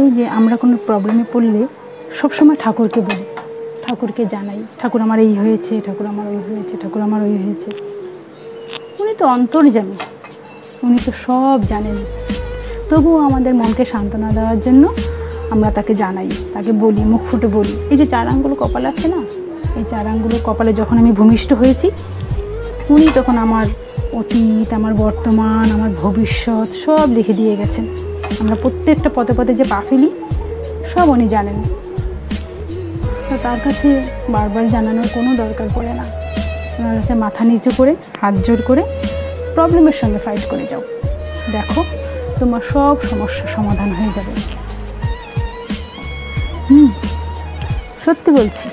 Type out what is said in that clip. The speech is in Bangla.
এই যে আমরা কোনো প্রবলেমে পড়লে সবসময় ঠাকুরকে বলি, ঠাকুরকে জানাই, ঠাকুর আমার এই হয়েছে, ঠাকুর আমার ওই হয়েছে, ঠাকুর আমার ওই হয়েছে। উনি তো অন্তর্যামী, উনি তো সব জানেন। তবুও আমাদের মনকে সান্ত্বনা দেওয়ার জন্য আমরা তাকে জানাই, তাকে বলি, মুখ ফুটে বলি। এই যে 4 আঙ্গুল কপাল আছে না, এই 4 আঙ্গুল কপালে যখন আমি ভূমিষ্ঠ হয়েছি, উনি তখন আমার অতীত, আমার বর্তমান, আমার ভবিষ্যৎ সব লিখে দিয়ে গেছেন। আমরা প্রত্যেকটা পদে পদে যে পা ফেলি সব উনি জানেন। তো তার কাছে বারবার জানানোর কোনো দরকার পড়ে না। ওনার কাছে মাথা নিচু করে, হাত জোর করে প্রবলেমের সঙ্গে ফাইট করে যাও, দেখো তোমার সব সমস্যার সমাধান হয়ে যাবে। সত্যি বলছি।